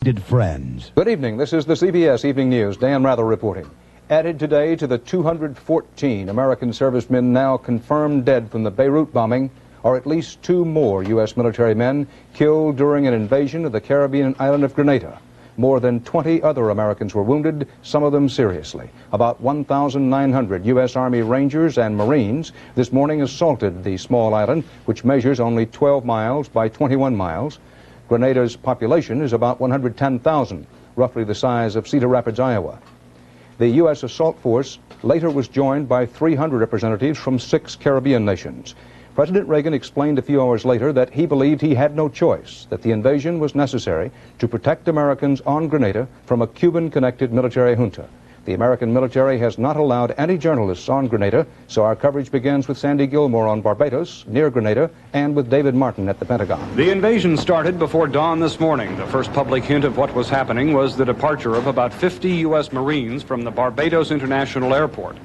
Friends. Good evening. This is the CBS Evening News. Dan Rather reporting. Added today to the 214 American servicemen now confirmed dead from the Beirut bombing are at least 2 more U.S. military men killed during an invasion of the Caribbean island of Grenada. More than 20 other Americans were wounded, some of them seriously. About 1,900 U.S. Army Rangers and Marines this morning assaulted the small island, which measures only 12 miles by 21 miles. Grenada's population is about 110,000, roughly the size of Cedar Rapids, Iowa. The U.S. assault force later was joined by 300 representatives from 6 Caribbean nations. President Reagan explained a few hours later that he believed he had no choice, that the invasion was necessary to protect Americans on Grenada from a Cuban-connected military junta. The American military has not allowed any journalists on Grenada, so our coverage begins with Sandy Gilmore on Barbados, near Grenada, and with David Martin at the Pentagon. The invasion started before dawn this morning. The first public hint of what was happening was the departure of about 50 U.S. Marines from the Barbados International Airport.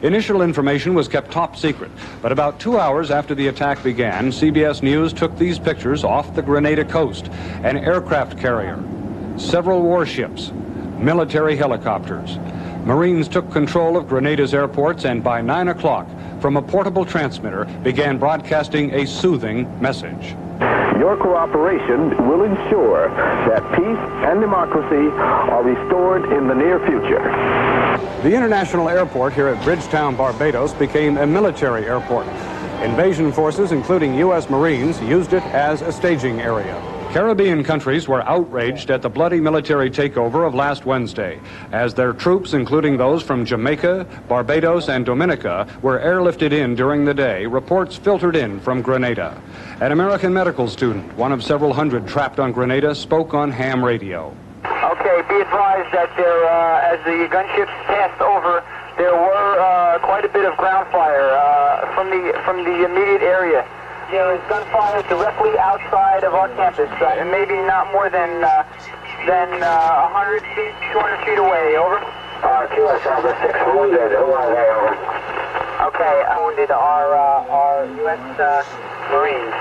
Initial information was kept top secret, but about 2 hours after the attack began, CBS News took these pictures off the Grenada coast: an aircraft carrier, several warships, military helicopters. Marines took control of Grenada's airports and by 9 o'clock, from a portable transmitter, began broadcasting a soothing message. Your cooperation will ensure that peace and democracy are restored in the near future. The international airport here at Bridgetown, Barbados, became a military airport. Invasion forces, including U.S. Marines, used it as a staging area. Caribbean countries were outraged at the bloody military takeover of last Wednesday, as their troops, including those from Jamaica, Barbados, and Dominica, were airlifted in during the day. Reports filtered in from Grenada. An American medical student, one of several hundred trapped on Grenada, spoke on ham radio. Okay, be advised that there, as the gunships passed over, there were quite a bit of ground fire from the immediate area. There is gunfire directly outside of our campus, and maybe not more than 100 feet, 200 feet away. Over. QS number 6 wounded. Who are they? Over. Okay, wounded are U.S. Marines.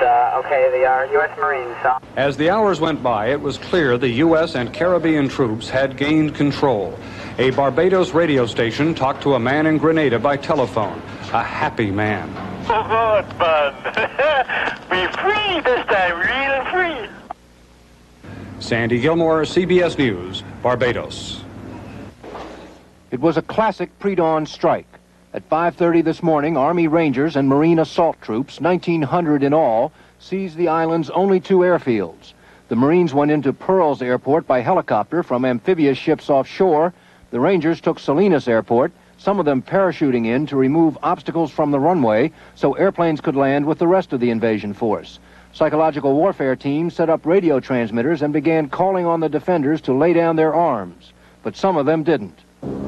Okay, they are U.S. Marines. As the hours went by, it was clear the U.S. and Caribbean troops had gained control. A Barbados radio station talked to a man in Grenada by telephone, a happy man. Oh, it's fun. We're free this time, real free. Sandy Gilmore, CBS News, Barbados. It was a classic pre-dawn strike. At 5:30 this morning, Army Rangers and Marine assault troops, 1,900 in all, seized the island's only 2 airfields. The Marines went into Pearls Airport by helicopter from amphibious ships offshore. The Rangers took Salinas Airport, some of them parachuting in to remove obstacles from the runway so airplanes could land with the rest of the invasion force. Psychological warfare teams set up radio transmitters and began calling on the defenders to lay down their arms, but some of them didn't.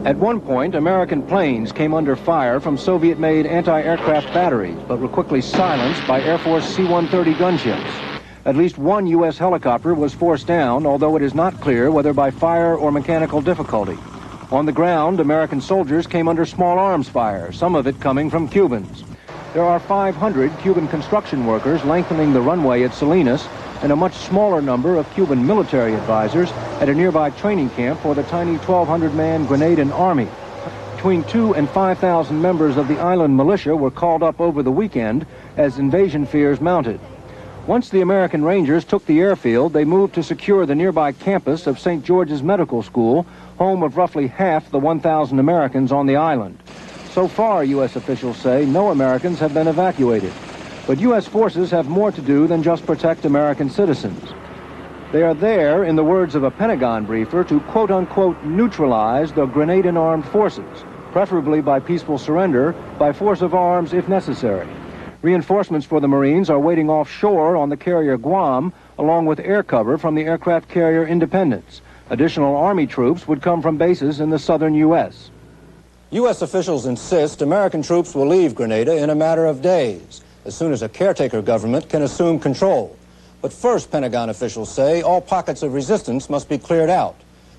At one point, American planes came under fire from Soviet-made anti-aircraft batteries, but were quickly silenced by Air Force C-130 gunships. At least 1 U.S. helicopter was forced down, although it is not clear whether by fire or mechanical difficulty. On the ground, American soldiers came under small arms fire, some of it coming from Cubans. There are 500 Cuban construction workers lengthening the runway at Salinas, and a much smaller number of Cuban military advisors at a nearby training camp for the tiny 1,200-man Grenadan army. Between 2,000 and 5,000 members of the island militia were called up over the weekend as invasion fears mounted. Once the American Rangers took the airfield, they moved to secure the nearby campus of St. George's Medical School, home of roughly half the 1,000 Americans on the island. So far, U.S. officials say, no Americans have been evacuated. But U.S. forces have more to do than just protect American citizens. They are there, in the words of a Pentagon briefer, to quote-unquote neutralize the Grenadan armed forces, preferably by peaceful surrender, by force of arms if necessary. Reinforcements for the Marines are waiting offshore on the carrier Guam, along with air cover from the aircraft carrier Independence. Additional Army troops would come from bases in the southern U.S. U.S. officials insist American troops will leave Grenada in a matter of days, as soon as a caretaker government can assume control. But first, Pentagon officials say all pockets of resistance must be cleared out.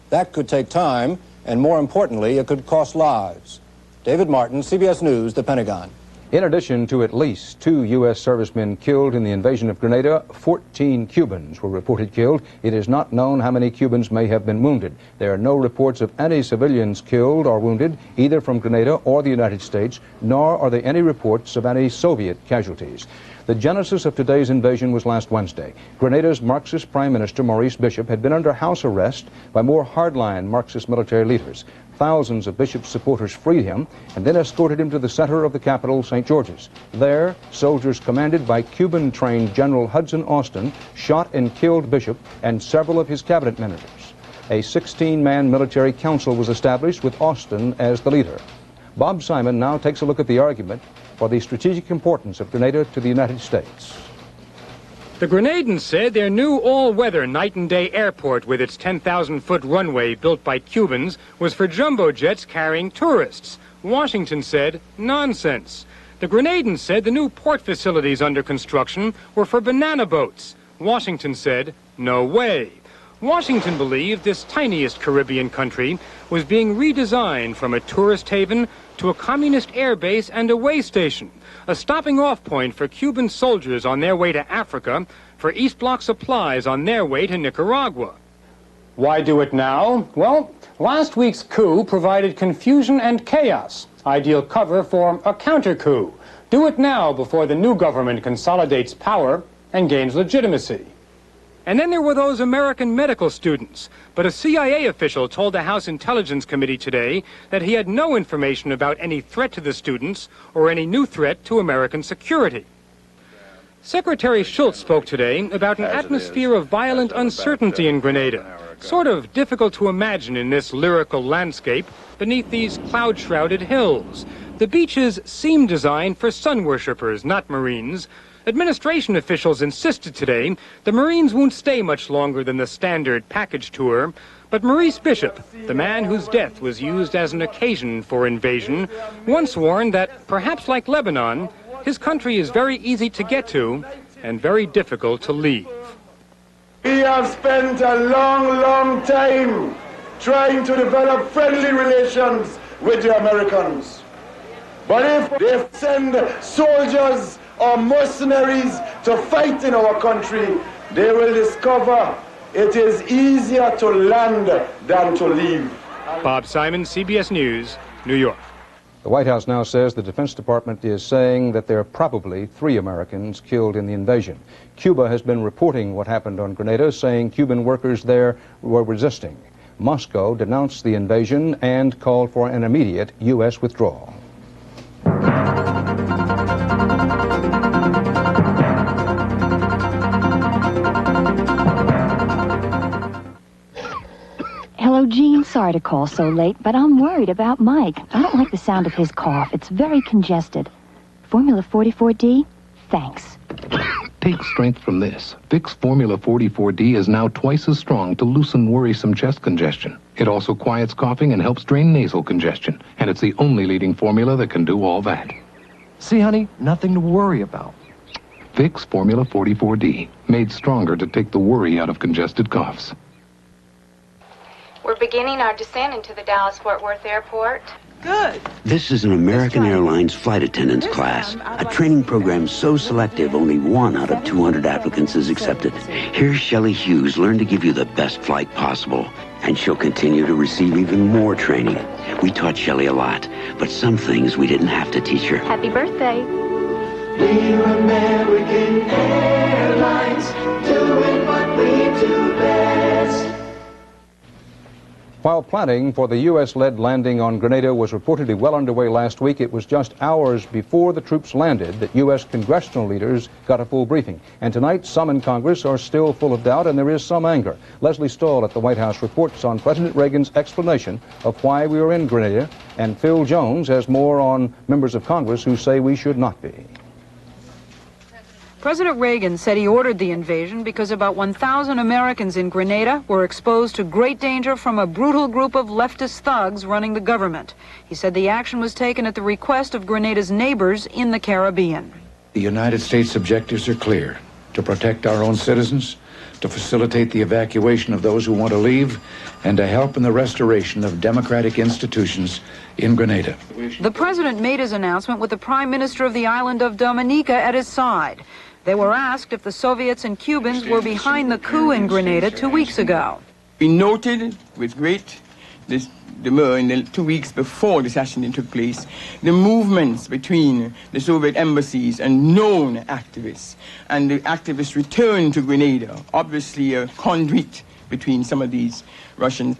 That could take time, and more importantly, it could cost lives. David Martin, CBS News, the Pentagon. In addition to at least 2 U.S. servicemen killed in the invasion of Grenada, 14 Cubans were reported killed. It is not known how many Cubans may have been wounded. There are no reports of any civilians killed or wounded, either from Grenada or the United States, nor are there any reports of any Soviet casualties. The genesis of today's invasion was last Wednesday. Grenada's Marxist Prime Minister, Maurice Bishop, had been under house arrest by more hardline Marxist military leaders. Thousands of Bishop's supporters freed him and then escorted him to the center of the capital, St. George's. There, soldiers commanded by Cuban-trained General Hudson Austin shot and killed Bishop and several of his cabinet ministers. A 16-man military council was established with Austin as the leader. Bob Simon now takes a look at the argument for the strategic importance of Grenada to the United States. The Grenadans said their new all-weather night-and-day airport with its 10,000-foot runway built by Cubans was for jumbo jets carrying tourists. Washington said, nonsense. The Grenadans said the new port facilities under construction were for banana boats. Washington said, no way. Washington believed this tiniest Caribbean country was being redesigned from a tourist haven to a communist air base and a way station, a stopping-off point for Cuban soldiers on their way to Africa, for East Bloc supplies on their way to Nicaragua. Why do it now? Well, last week's coup provided confusion and chaos, ideal cover for a counter-coup. Do it now before the new government consolidates power and gains legitimacy. And then there were those American medical students. But a CIA official told the House Intelligence Committee today that he had no information about any threat to the students or any new threat to American security. Secretary Schultz spoke today about an atmosphere of violent uncertainty in Grenada, sort of difficult to imagine in this lyrical landscape beneath these cloud-shrouded hills. The beaches seem designed for sun worshippers, not Marines. Administration officials insisted today the Marines won't stay much longer than the standard package tour, but Maurice Bishop, the man whose death was used as an occasion for invasion, once warned that, perhaps like Lebanon, his country is very easy to get to and very difficult to leave. We have spent a long time trying to develop friendly relations with the Americans. But if they send soldiers or mercenaries to fight in our country, they will discover it is easier to land than to leave. Bob Simon, CBS News, New York. The White House now says the Defense Department is saying that there are probably 3 Americans killed in the invasion. Cuba has been reporting what happened on Grenada, saying Cuban workers there were resisting. Moscow denounced the invasion and called for an immediate U.S. withdrawal. Hello, Gene. Sorry to call so late, but I'm worried about Mike. I don't like the sound of his cough. It's very congested. Formula 44D? Thanks. Take strength from this. Vicks Formula 44D is now twice as strong to loosen worrisome chest congestion. It also quiets coughing and helps drain nasal congestion. And it's the only leading formula that can do all that. See, honey, nothing to worry about. Vicks Formula 44D, made stronger to take the worry out of congested coughs. We're beginning our descent into the Dallas-Fort Worth Airport. Good. This is an American Airlines flight attendants class, a training program so selective only 1 out of 200 applicants is accepted. Here's Shelley Hughes, learn to give you the best flight possible, and she'll continue to receive even more training. We taught Shelley a lot, but some things we didn't have to teach her. Happy birthday. We're American Airlines, doing what we do best. While planning for the U.S.-led landing on Grenada was reportedly well underway last week, it was just hours before the troops landed that U.S. congressional leaders got a full briefing. And tonight, some in Congress are still full of doubt, and there is some anger. Leslie Stahl at the White House reports on President Reagan's explanation of why we were in Grenada, and Phil Jones has more on members of Congress who say we should not be. President Reagan said he ordered the invasion because about 1,000 Americans in Grenada were exposed to great danger from a brutal group of leftist thugs running the government. He said the action was taken at the request of Grenada's neighbors in the Caribbean. The United States objectives are clear: to protect our own citizens, to facilitate the evacuation of those who want to leave and to help in the restoration of democratic institutions in Grenada. The president made his announcement with the prime minister of the island of Dominica at his side. They were asked if the Soviets and Cubans were behind the coup in Grenada 2 weeks ago. We noted with great demur in the 2 weeks before the assassination took place, the movements between the Soviet embassies and known activists. And the activists returned to Grenada, obviously a conduit between some of these Russians.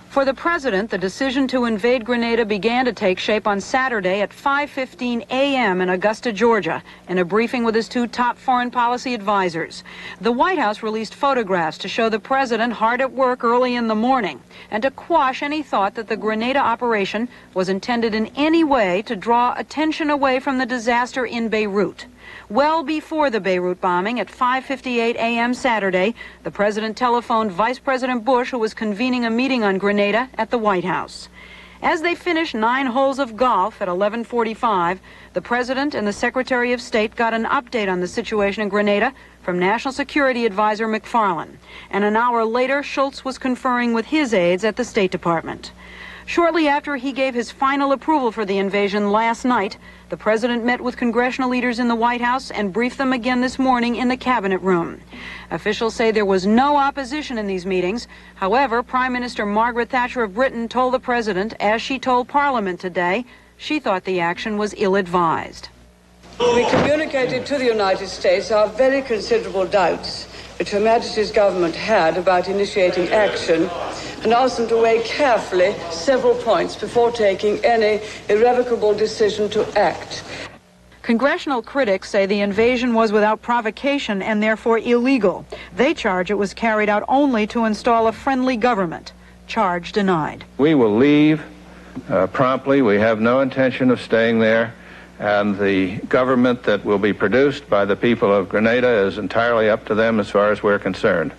For the president, the decision to invade Grenada began to take shape on Saturday at 5:15 a.m. in Augusta, Georgia, in a briefing with his two top foreign policy advisors. The White House released photographs to show the president hard at work early in the morning and to quash any thought that the Grenada operation was intended in any way to draw attention away from the disaster in Beirut. Well before the Beirut bombing at 5:58 a.m. Saturday, the president telephoned Vice President Bush, who was convening a meeting on Grenada at the White House. As they finished 9 holes of golf at 11:45, the president and the Secretary of State got an update on the situation in Grenada from National Security Advisor McFarlane. And an hour later, Schultz was conferring with his aides at the State Department. Shortly after he gave his final approval for the invasion last night, the president met with congressional leaders in the White House and briefed them again this morning in the cabinet room. Officials say there was no opposition in these meetings. However, Prime Minister Margaret Thatcher of Britain told the president, as she told Parliament today, she thought the action was ill-advised. We communicated to the United States our very considerable doubts which Her Majesty's government had about initiating action, and asked them to weigh carefully several points before taking any irrevocable decision to act. Congressional critics say the invasion was without provocation and therefore illegal. They charge it was carried out only to install a friendly government. Charge denied. We will leave promptly. We have no intention of staying there. And the government that will be produced by the people of Grenada is entirely up to them as far as we're concerned.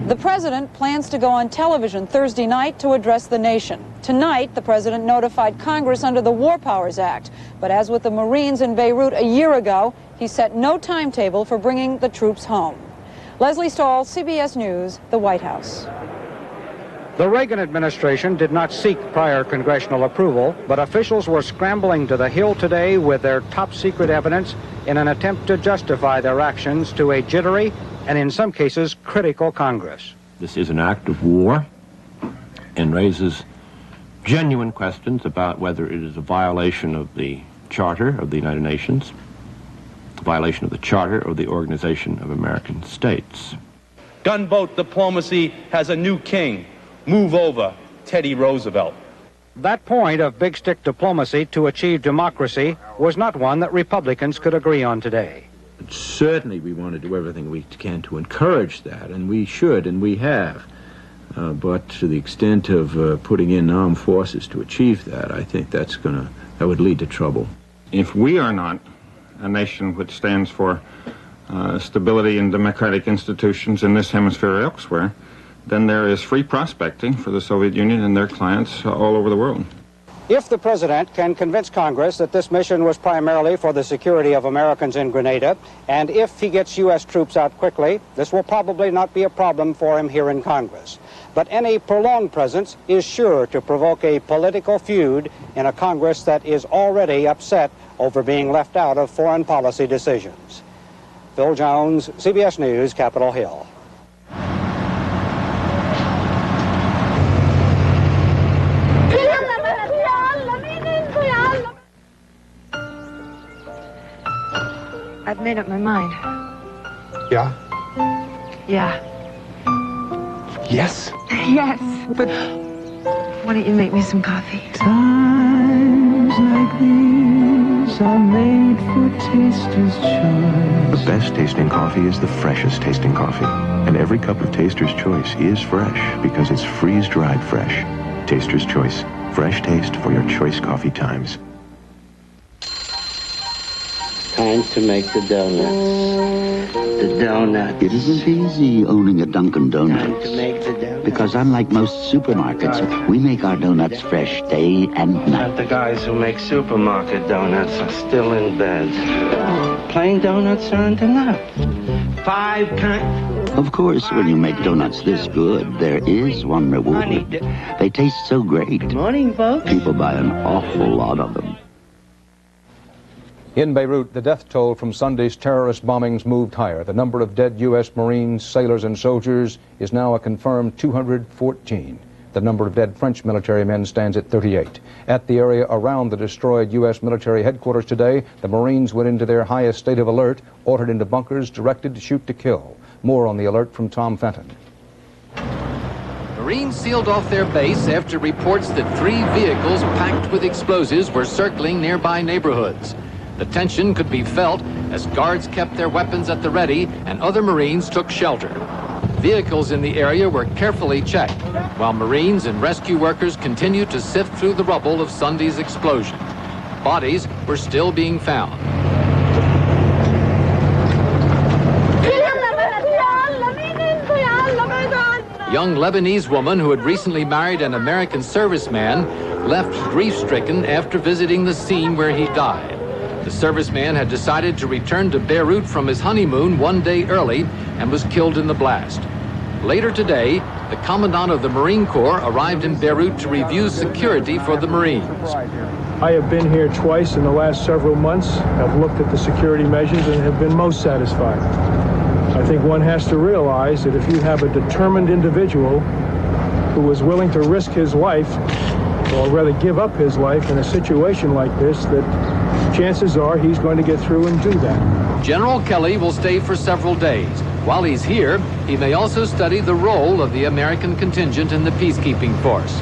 The president plans to go on television Thursday night to address the nation. Tonight, the president notified Congress under the War Powers Act. But as with the Marines in Beirut a year ago, he set no timetable for bringing the troops home. Leslie Stahl, CBS News, the White House. The Reagan administration did not seek prior congressional approval, but officials were scrambling to the Hill today with their top-secret evidence in an attempt to justify their actions to a jittery and, in some cases, critical Congress. This is an act of war and raises genuine questions about whether it is a violation of the Charter of the United Nations, a violation of the Charter of the Organization of American States. Gunboat diplomacy has a new king. Move over, Teddy Roosevelt. That point of big stick diplomacy to achieve democracy was not one that Republicans could agree on today. Certainly we want to do everything we can to encourage that, and we should, and we have. But to the extent of putting in armed forces to achieve that, I think that would lead to trouble. If we are not a nation which stands for stability and democratic institutions in this hemisphere or elsewhere, then there is free prospecting for the Soviet Union and their clients all over the world. If the president can convince Congress that this mission was primarily for the security of Americans in Grenada, and if he gets U.S. troops out quickly, this will probably not be a problem for him here in Congress. But any prolonged presence is sure to provoke a political feud in a Congress that is already upset over being left out of foreign policy decisions. Phil Jones, CBS News, Capitol Hill. I've made up my mind. Yeah? Yeah. Yes? Yes. But why don't you make me some coffee? Times like these are made for taster's choice. The best tasting coffee is the freshest tasting coffee. And every cup of Taster's Choice is fresh because it's freeze-dried fresh. Taster's Choice. Fresh taste for your choice coffee times. Time to make the donuts. The donut. It isn't easy owning a Dunkin' Donuts. Time to make the donuts. Because unlike most supermarkets, we make our donuts fresh day and night. But the guys who make supermarket donuts are still in bed. Plain donuts aren't enough. 5 kinds. Of course, when you make donuts this good, there is one reward. They taste so great. Good morning, folks. People buy an awful lot of them. In Beirut, the death toll from Sunday's terrorist bombings moved higher. The number of dead U.S. Marines, sailors, and soldiers is now a confirmed 214. The number of dead French military men stands at 38. At the area around the destroyed U.S. military headquarters today, the Marines went into their highest state of alert, ordered into bunkers, directed to shoot to kill. More on the alert from Tom Fenton. Marines sealed off their base after reports that 3 vehicles packed with explosives were circling nearby neighborhoods. The tension could be felt as guards kept their weapons at the ready and other Marines took shelter. Vehicles in the area were carefully checked, while Marines and rescue workers continued to sift through the rubble of Sunday's explosion. Bodies were still being found. Young Lebanese woman who had recently married an American serviceman left grief-stricken after visiting the scene where he died. The serviceman had decided to return to Beirut from his honeymoon one day early and was killed in the blast. Later today, the commandant of the Marine Corps arrived in Beirut to review security for the Marines. I have been here twice in the last several months. I've looked at the security measures and have been most satisfied. I think one has to realize that if you have a determined individual who is willing to risk his life, or rather give up his life in a situation like this, that chances are he's going to get through and do that. General Kelly will stay for several days. While he's here, he may also study the role of the American contingent in the peacekeeping force.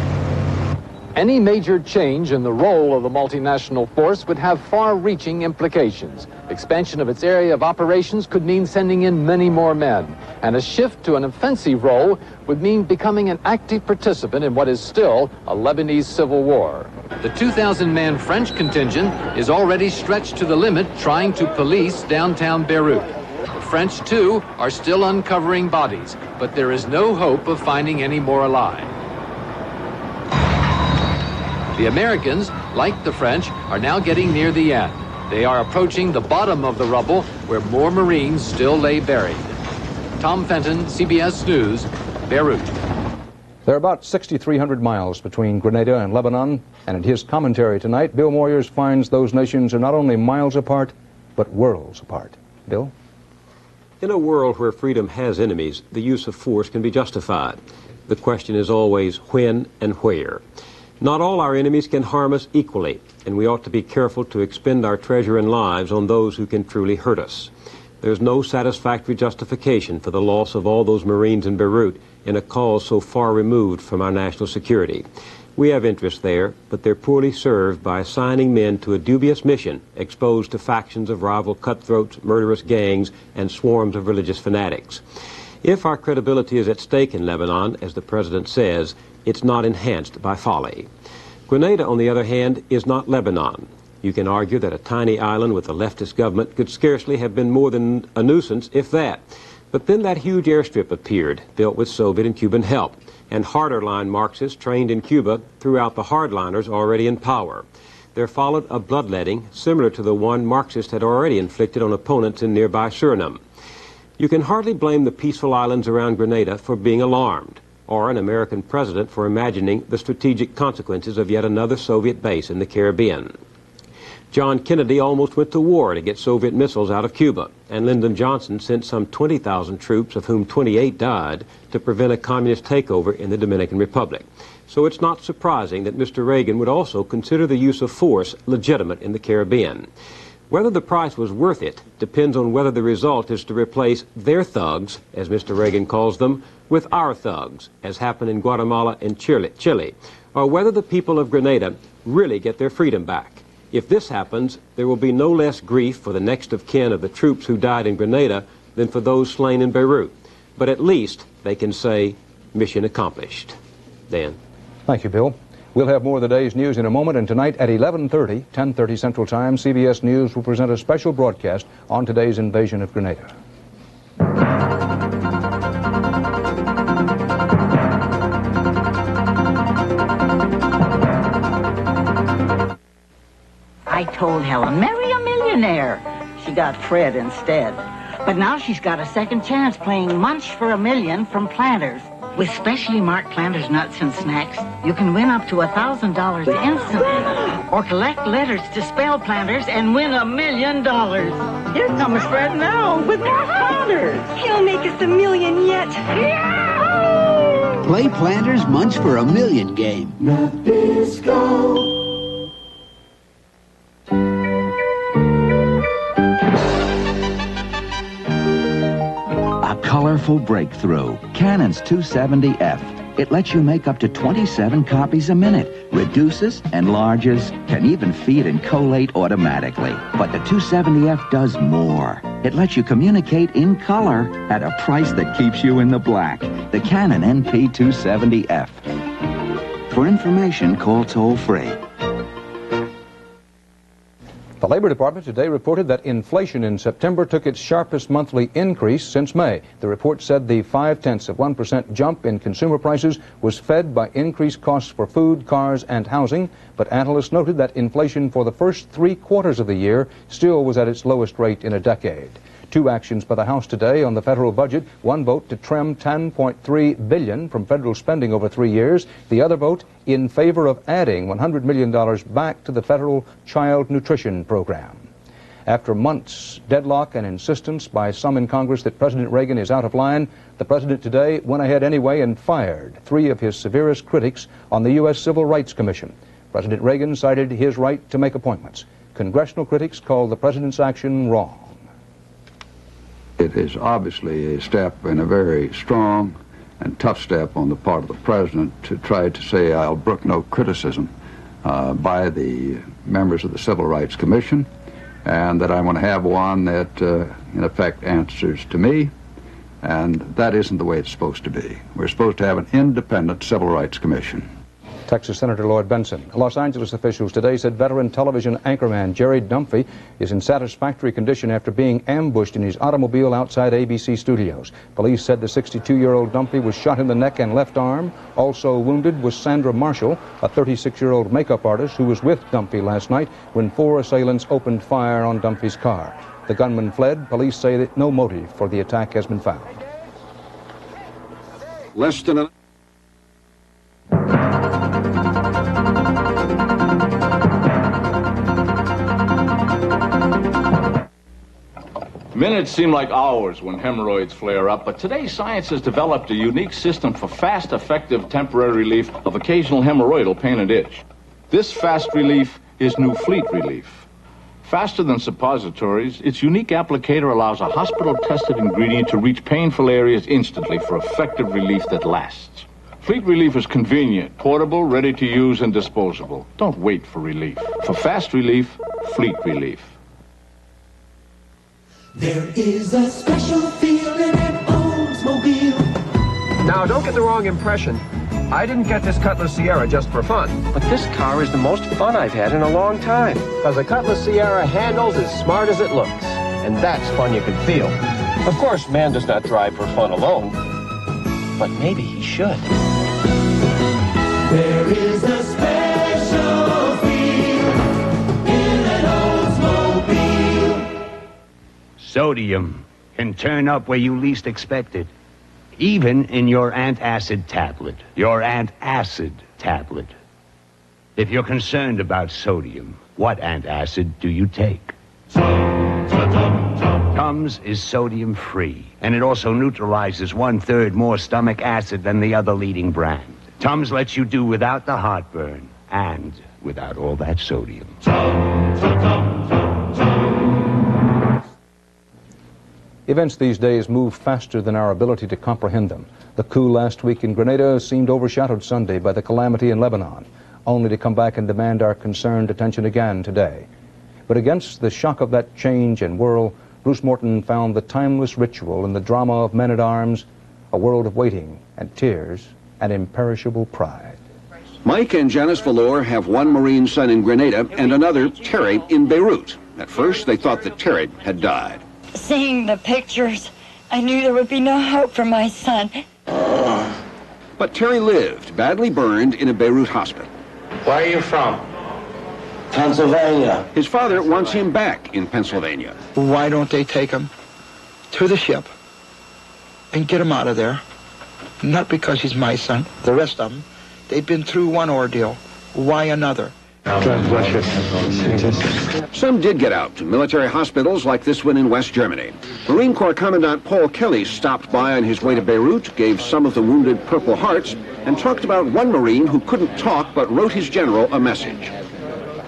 Any major change in the role of the multinational force would have far-reaching implications. Expansion of its area of operations could mean sending in many more men, and a shift to an offensive role would mean becoming an active participant in what is still a Lebanese civil war. The 2,000-man French contingent is already stretched to the limit trying to police downtown Beirut. The French, too, are still uncovering bodies, but there is no hope of finding any more alive. The Americans, like the French, are now getting near the end. They are approaching the bottom of the rubble where more Marines still lay buried. Tom Fenton, CBS News, Beirut. There are about 6,300 miles between Grenada and Lebanon, and in his commentary tonight, Bill Moyers finds those nations are not only miles apart, but worlds apart. Bill? In a world where freedom has enemies, the use of force can be justified. The question is always when and where. Not all our enemies can harm us equally, and we ought to be careful to expend our treasure and lives on those who can truly hurt us. There's no satisfactory justification for the loss of all those Marines in Beirut in a cause so far removed from our national security. We have interest there, but they're poorly served by assigning men to a dubious mission exposed to factions of rival cutthroats, murderous gangs, and swarms of religious fanatics. If our credibility is at stake in Lebanon, as the President says, it's not enhanced by folly. Grenada, on the other hand, is not Lebanon. You can argue that a tiny island with a leftist government could scarcely have been more than a nuisance, if that. But then that huge airstrip appeared, built with Soviet and Cuban help, and harder-line Marxists trained in Cuba threw out the hardliners already in power. There followed a bloodletting similar to the one Marxists had already inflicted on opponents in nearby Suriname. You can hardly blame the peaceful islands around Grenada for being alarmed, or an American president for imagining the strategic consequences of yet another Soviet base in the Caribbean. John Kennedy almost went to war to get Soviet missiles out of Cuba, and Lyndon Johnson sent some 20,000 troops, of whom 28 died, to prevent a communist takeover in the Dominican Republic. So it's not surprising that Mr. Reagan would also consider the use of force legitimate in the Caribbean. Whether the price was worth it depends on whether the result is to replace their thugs, as Mr. Reagan calls them, with our thugs, as happened in Guatemala and Chile, or whether the people of Grenada really get their freedom back. If this happens, there will be no less grief for the next of kin of the troops who died in Grenada than for those slain in Beirut. But at least they can say, mission accomplished. Dan. Thank you, Bill. We'll have more of the day's news in a moment, and tonight at 11:30, 10:30 Central Time, CBS News will present a special broadcast on today's invasion of Grenada. I told Helen, marry a millionaire. She got Fred instead. But now she's got a second chance playing Munch for $1 million from Planters. With specially marked Planters nuts and snacks, you can win up to $1,000 instantly. Or collect letters to spell Planters and win $1 million. Here comes Fred now with more Planters. He'll make us $1 million yet. Play Planters Munch for $1 million game. Nabisco. A colorful breakthrough. Canon's 270F. It lets you make up to 27 copies a minute, reduces, enlarges, can even feed and collate automatically. But the 270F does more. It lets you communicate in color at a price that keeps you in the black. The Canon NP270F. For information, call toll-free. The Labor Department today reported that inflation in September took its sharpest monthly increase since May. The report said the 0.5% jump in consumer prices was fed by increased costs for food, cars, and housing, but analysts noted that inflation for the first 3 quarters of the year still was at its lowest rate in a decade. 2 actions by the House today on the federal budget. One vote to trim $10.3 billion from federal spending over 3 years. The other vote in favor of adding $100 million back to the federal child nutrition program. After months' deadlock and insistence by some in Congress that President Reagan is out of line, the president today went ahead anyway and fired 3 of his severest critics on the U.S. Civil Rights Commission. President Reagan cited his right to make appointments. Congressional critics called the president's action wrong. It is obviously a step, and a very strong and tough step on the part of the president to try to say I'll brook no criticism by the members of the Civil Rights Commission, and that I want to have one that in effect answers to me, and that isn't the way it's supposed to be. We're supposed to have an independent Civil Rights Commission. Texas Senator Lloyd Benson. Los Angeles officials today said veteran television anchorman Jerry Dunphy is in satisfactory condition after being ambushed in his automobile outside ABC studios. Police said the 62-year-old Dunphy was shot in the neck and left arm. Also wounded was Sandra Marshall, a 36-year-old makeup artist who was with Dunphy last night when 4 assailants opened fire on Dunphy's car. The gunman fled. Police say that no motive for the attack has been found. Less than a Minutes seem like hours when hemorrhoids flare up, but today science has developed a unique system for fast, effective temporary relief of occasional hemorrhoidal pain and itch. This fast relief is new Fleet Relief. Faster than suppositories, its unique applicator allows a hospital-tested ingredient to reach painful areas instantly for effective relief that lasts. Fleet Relief is convenient, portable, ready to use, and disposable. Don't wait for relief. For fast relief, Fleet Relief. There is a special feeling at Oldsmobile. Now, don't get the wrong impression. I didn't get this Cutlass Sierra just for fun. But this car is the most fun I've had in a long time. Because the Cutlass Sierra handles as smart as it looks. And that's fun you can feel. Of course, man does not drive for fun alone. But maybe he should. There is a special feel in an Oldsmobile. Sodium can turn up where you least expect it. Even in your antacid tablet. Your antacid tablet. If you're concerned about sodium, what antacid do you take? Tums is sodium-free, and it also neutralizes 1/3 more stomach acid than the other leading brand. Tums lets you do without the heartburn and without all that sodium. Events these days move faster than our ability to comprehend them. The coup last week in Grenada seemed overshadowed Sunday by the calamity in Lebanon, only to come back and demand our concerned attention again today. But against the shock of that change and whirl, Bruce Morton found the timeless ritual in the drama of men-at-arms, a world of waiting and tears and imperishable pride. Mike and Janice Valor have one Marine son in Grenada and another, Terry, in Beirut. At first, they thought that Terry had died. Seeing the pictures, I knew there would be no hope for my son. But Terry lived, badly burned, in a Beirut hospital. Where are you from? Pennsylvania. His father wants him back in Pennsylvania. Why don't they take him? to the ship and get him out of there. Not because he's my son. The rest of them, they've been through one ordeal. Why another? God bless you. Some did get out to military hospitals like this one in West Germany. Marine Corps Commandant Paul Kelly stopped by on his way to Beirut, gave some of the wounded Purple Hearts, and talked about one Marine who couldn't talk but wrote his general a message.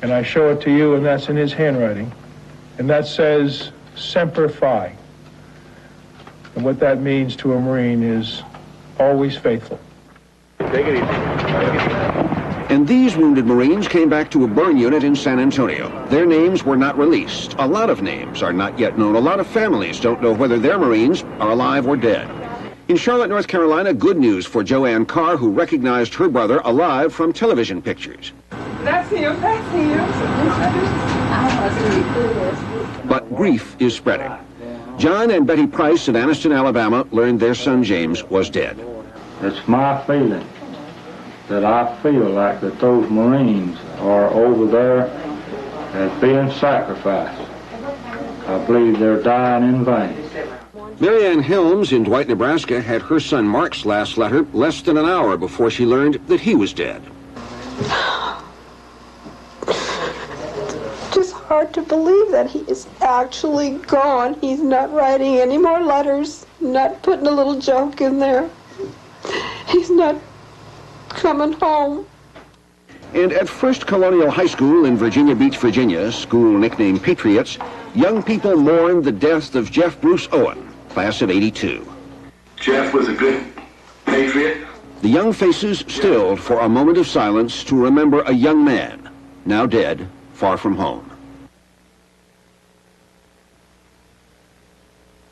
And I show it to you, and that's in his handwriting. And that says, Semper Fi. And what that means to a Marine is always faithful. Take it easy. And these wounded Marines came back to a burn unit in San Antonio. Their names were not released. A lot of names are not yet known. A lot of families don't know whether their Marines are alive or dead. In Charlotte, North Carolina, good news for Joanne Carr, who recognized her brother alive from television pictures. That's him. But grief is spreading. John and Betty Price of Anniston, Alabama, learned their son James was dead. It's my feeling that I feel like that those Marines are over there as being sacrificed. I believe they're dying in vain. Marianne Helms in Dwight, Nebraska, had her son Mark's last letter less than an hour before she learned that he was dead. Just hard to believe that he is actually gone. He's not writing any more letters, not putting a little joke in there. He's not coming home. And at First Colonial High School in Virginia Beach, Virginia, school nicknamed Patriots, young people mourned the death of Jeff Bruce Owen, class of '82. Jeff was a good patriot. The young faces stilled for a moment of silence to remember a young man, now dead, far from home.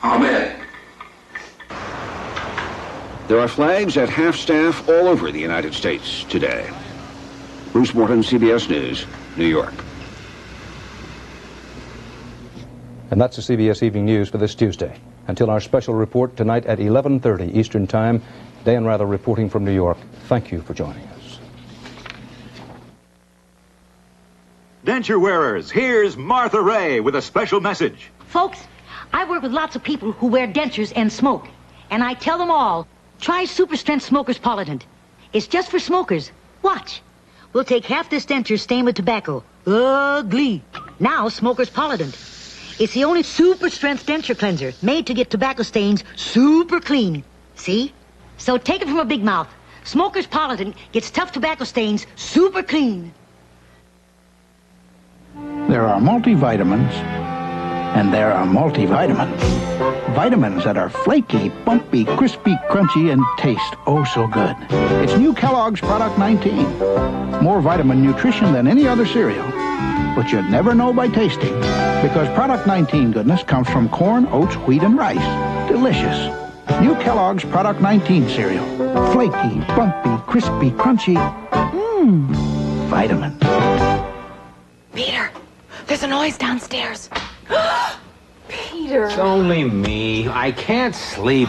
Amen. There are flags at half-staff all over the United States today. Bruce Morton, CBS News, New York. And that's the CBS Evening News for this Tuesday. Until our special report tonight at 11:30 Eastern Time, Dan Rather reporting from New York. Thank you for joining us. Denture wearers, here's Martha Ray with a special message. Folks, I work with lots of people who wear dentures and smoke. And I tell them all, try Super Strength Smoker's Polident. It's just for smokers. Watch. We'll take half this denture stained with tobacco. Ugly. Now Smoker's Polident. It's the only super strength denture cleanser made to get tobacco stains super clean. See? So take it from a big mouth. Smoker's Polident gets tough tobacco stains super clean. There are multivitamins, and there are multivitamins. Vitamins that are flaky, bumpy, crispy, crunchy, and taste oh so good. It's new Kellogg's Product 19. More vitamin nutrition than any other cereal. But you'd never know by tasting, because Product 19 goodness comes from corn, oats, wheat, and rice. Delicious. New Kellogg's Product 19 cereal. Flaky, bumpy, crispy, crunchy. Vitamins. Peter, there's a noise downstairs. Peter. It's only me. I can't sleep.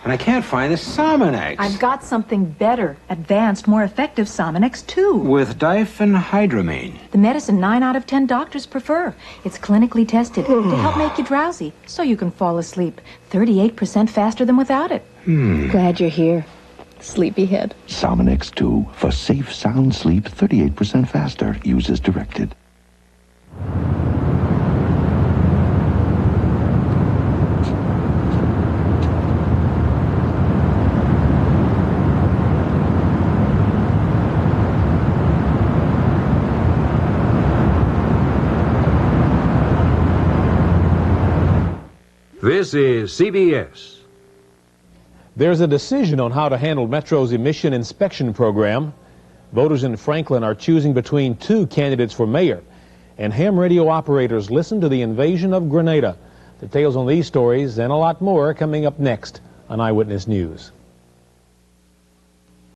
And I can't find the Sominex. I've got something better. Advanced, more effective Sominex 2. With diphenhydramine. The medicine 9 out of 10 doctors prefer. It's clinically tested to help make you drowsy so you can fall asleep 38% faster than without it. Glad you're here, sleepyhead. Sominex 2 for safe, sound sleep 38% faster. Use as directed. This is CBS. There's a decision on how to handle Metro's emission inspection program. Voters in Franklin are choosing between two candidates for mayor. And ham radio operators listen to the invasion of Grenada. Details on these stories and a lot more coming up next on Eyewitness News.